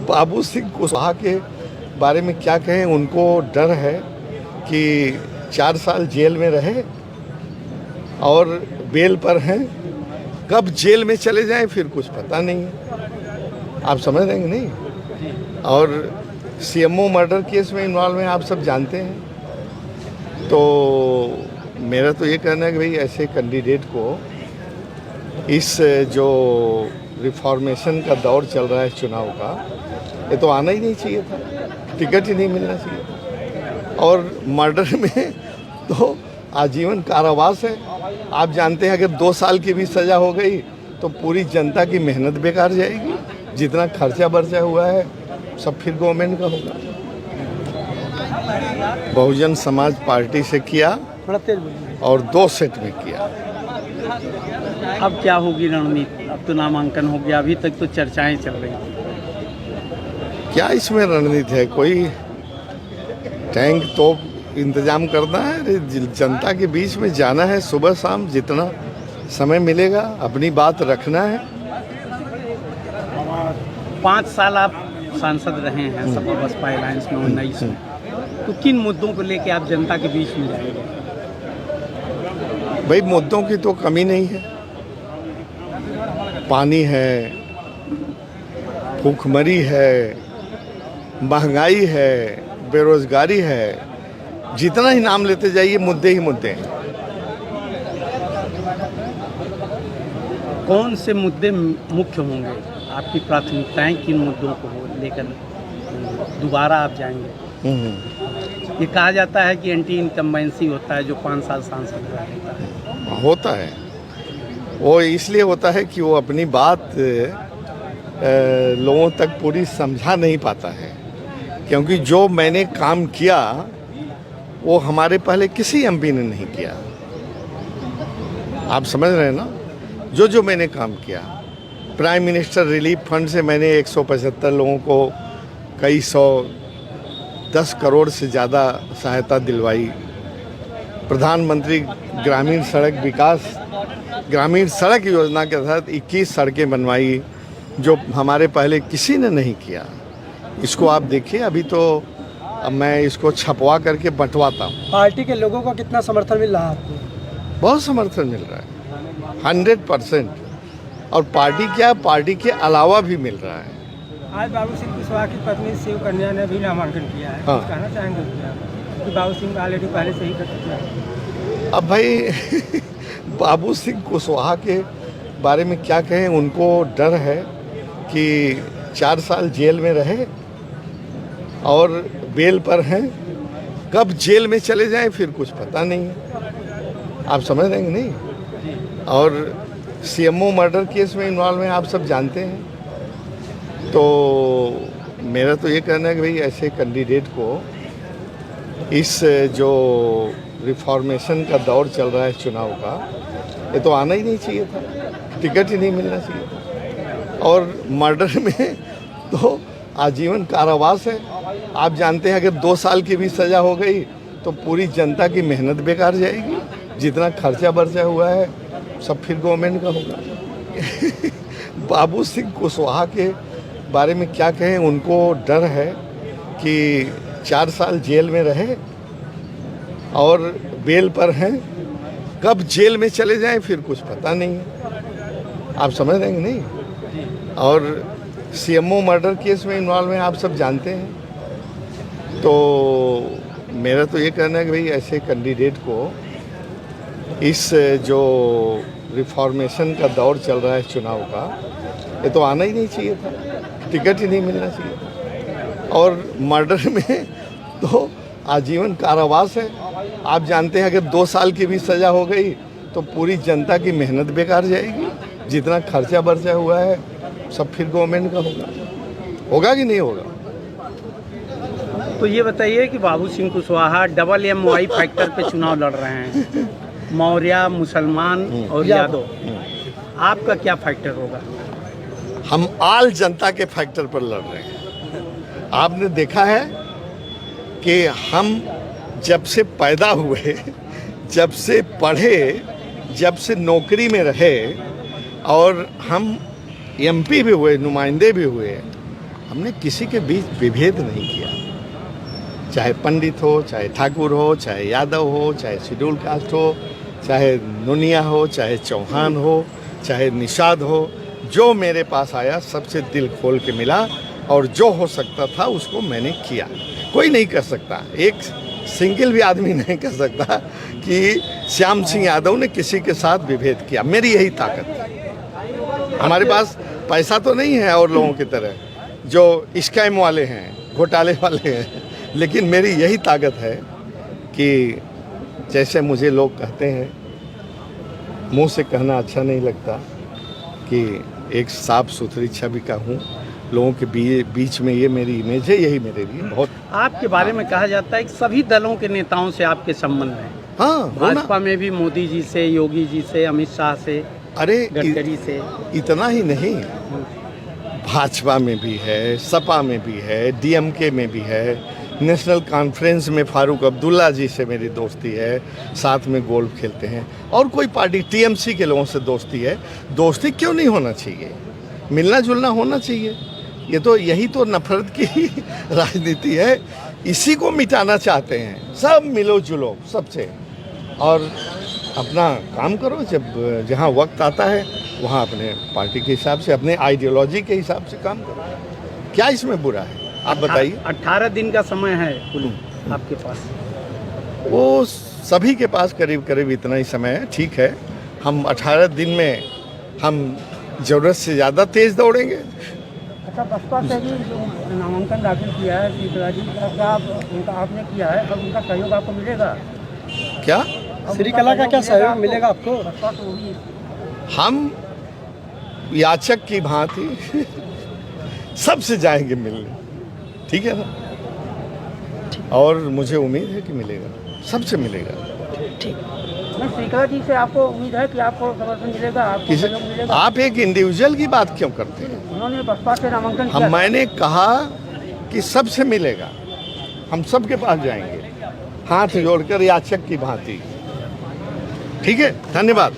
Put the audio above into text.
बाबू सिंह कुशवाहा के बारे में क्या कहें। उनको डर है कि 4 साल जेल में रहे और बेल पर हैं, कब जेल में चले जाएं फिर कुछ पता नहीं है। आप समझ रहे हैं कि नहीं। और सीएमओ मर्डर केस में इन्वॉल्व हैं, आप सब जानते हैं। तो मेरा तो ये कहना है कि भाई ऐसे कैंडिडेट को इस जो रिफॉर्मेशन का दौर चल रहा है चुनाव का, ये तो आना ही नहीं चाहिए था, टिकट ही नहीं मिलना चाहिए था। और मर्डर में तो आजीवन कारावास है। आप जानते हैं अगर 2 साल की भी सज़ा हो गई तो पूरी जनता की मेहनत बेकार जाएगी। जितना खर्चा बर्चा हुआ है सब फिर गवर्नमेंट का होगा। बहुजन समाज पार्टी से किया और 2 सेट में किया। अब क्या होगी रणनीति? अब तो नामांकन हो गया, अभी तक तो चर्चाएं चल रही थी। क्या इसमें रणनीति है? कोई टैंक तो इंतजाम करना है, जनता के बीच में जाना है, सुबह शाम जितना समय मिलेगा अपनी बात रखना है। 5 साल आप सांसद रहे हैं सपा बसपा अलायंस में 19 में, तो किन मुद्दों को लेके आप जनता के बीच में जाएंगे? भाई मुद्दों की तो कमी नहीं है। पानी है, भूखमरी है, महंगाई है, बेरोजगारी है, जितना ही नाम लेते जाइए मुद्दे ही मुद्दे हैं। कौन से मुद्दे मुख्य होंगे? आपकी प्राथमिकताएं किन मुद्दों को लेकर दोबारा आप जाएंगे? ये कहा जाता है कि एंटी इनकम्बेंसी होता है जो 5 साल सांसद रहता है। होता है, वो इसलिए होता है कि वो अपनी बात लोगों तक पूरी समझा नहीं पाता है। क्योंकि जो मैंने काम किया वो हमारे पहले किसी एमपी ने नहीं किया। आप समझ रहे हैं ना। जो मैंने काम किया, प्राइम मिनिस्टर रिलीफ फंड से मैंने 175 लोगों को कई सौ 10 करोड़ से ज़्यादा सहायता दिलवाई। प्रधानमंत्री ग्रामीण सड़क विकास ग्रामीण सड़क योजना के तहत 21 सड़कें बनवाई जो हमारे पहले किसी ने नहीं किया। इसको आप देखिए, अभी तो अब मैं इसको छपवा करके बंटवाता हूँ। पार्टी के लोगों का कितना समर्थन मिल रहा है आपको? बहुत समर्थन मिल रहा है, 100%। और पार्टी क्या, पार्टी के अलावा भी मिल रहा है। आज बाबू सिंह कुशवाहा की पत्नी शिव कन्या ने भी नामांकन किया है। हाँ। कहना चाहेंगे कि बाबू सिंह ऑलरेडी पहले से ही कर चुके हैं। अब भाई बाबू सिंह कुशवाहा के बारे में क्या कहें। उनको डर है कि 4 साल जेल में रहे और बेल पर हैं, कब जेल में चले जाएं फिर कुछ पता नहीं है। आप समझ रहे हैं कि नहीं। और सीएमओ मर्डर केस में इन्वॉल्व हैं, आप सब जानते हैं। तो मेरा तो ये कहना है कि भाई ऐसे कैंडिडेट को इस जो रिफॉर्मेशन का दौर चल रहा है चुनाव का, ये तो आना ही नहीं चाहिए था, टिकट ही नहीं मिलना चाहिए था। और मर्डर में तो आजीवन कारावास है। आप जानते हैं अगर 2 साल की भी सज़ा हो गई तो पूरी जनता की मेहनत बेकार जाएगी। जितना खर्चा बर्चा हुआ है सब फिर गवर्नमेंट का होगा। बाबू सिंह कुशवाहा के बारे में क्या कहें। उनको डर है कि 4 साल जेल में रहे और बेल पर हैं, कब जेल में चले जाएं फिर कुछ पता नहीं है। आप समझ रहे हैं कि नहीं। और सीएमओ मर्डर केस में इन्वॉल्व हैं, आप सब जानते हैं। तो मेरा तो ये कहना है कि भाई ऐसे कैंडिडेट को इस जो रिफॉर्मेशन का दौर चल रहा है चुनाव का, ये तो आना ही नहीं चाहिए था, टिकट ही नहीं मिलना चाहिए था। और मर्डर में तो आजीवन कारावास है। आप जानते हैं अगर 2 साल की भी सज़ा हो गई तो पूरी जनता की मेहनत बेकार जाएगी। जितना खर्चा बर्चा हुआ है सब फिर गवर्नमेंट का होगा कि नहीं होगा। तो ये बताइए कि बाबू सिंह कुशवाहा MMY फैक्टर पे चुनाव लड़ रहे हैं, मौर्य, मुसलमान और यादव। आपका क्या फैक्टर होगा? हम आल जनता के फैक्टर पर लड़ रहे हैं। आपने देखा है कि हम जब से पैदा हुए, जब से पढ़े, जब से नौकरी में रहे और हम एमपी भी हुए, नुमाइंदे भी हुए, हमने किसी के बीच विभेद नहीं किया, चाहे पंडित हो, चाहे ठाकुर हो, चाहे यादव हो, चाहे शेड्यूल कास्ट हो, चाहे नुनिया हो, चाहे चौहान हो, चाहे निषाद हो। जो मेरे पास आया सबसे दिल खोल के मिला और जो हो सकता था उसको मैंने किया। कोई नहीं कर सकता, एक सिंगल भी आदमी नहीं कर सकता कि श्याम सिंह यादव ने किसी के साथ विभेद किया। मेरी यही ताकत है। हमारे पास पैसा तो नहीं है और लोगों की तरह जो स्कैम वाले हैं, घोटाले वाले हैं, लेकिन मेरी यही ताकत है कि जैसे मुझे लोग कहते हैं, मुंह से कहना अच्छा नहीं लगता कि एक साफ सुथरी छवि का हूँ, लोगों के बीच में ये मेरी इमेज है, यही मेरे लिए बहुत। आपके बारे में कहा जाता है कि सभी दलों के नेताओं से आपके संबंध हैं। हाँ, भाजपा में भी मोदी जी से, योगी जी से, अमित शाह से, अरे गडकरी से। इतना ही नहीं, भाजपा में भी है, सपा में भी है, डीएमके में भी है, नेशनल कॉन्फ्रेंस में फारूक अब्दुल्ला जी से मेरी दोस्ती है, साथ में गोल्फ खेलते हैं। और कोई पार्टी टीएमसी के लोगों से दोस्ती है। दोस्ती क्यों नहीं होना चाहिए, मिलना जुलना होना चाहिए। ये तो यही तो नफरत की राजनीति है, इसी को मिटाना चाहते हैं। सब मिलो जुलो सबसे और अपना काम करो। जब जहाँ वक्त आता है वहाँ अपने पार्टी के हिसाब से, अपने आइडियोलॉजी के हिसाब से काम करो। क्या इसमें बुरा है, आप बताइए। 18 दिन का समय है कुल आपके पास। वो सभी के पास करीब करीब इतना ही समय है। ठीक है, हम 18 दिन में हम ज़रूरत से ज़्यादा तेज़ दौड़ेंगे। अच्छा, बसपा से भी जो नामांकन दाखिल किया है श्रीकला जी का, उनका आपने किया है, अब उनका सहयोग आपको मिलेगा क्या? श्रीकला का क्या सहयोग मिलेगा आपको? बसपा से होगी। हम याचक की भांति सबसे जाएंगे मिलने, ठीक है ना? और मुझे उम्मीद है कि मिलेगा, सबसे मिलेगा। नहीं, श्रीकला जी से आपको उम्मीद है कि आपको समर्थन मिलेगा, आपको सहयोग मिलेगा? आप एक इंडिविजुअल की बात क्यों करते हैं? उन्होंने बसपा से नामांकन किया। मैंने कहा कि सबसे मिलेगा, हम सबके पास जाएंगे हाथ जोड़कर याचक की भांति। ठीक है, धन्यवाद।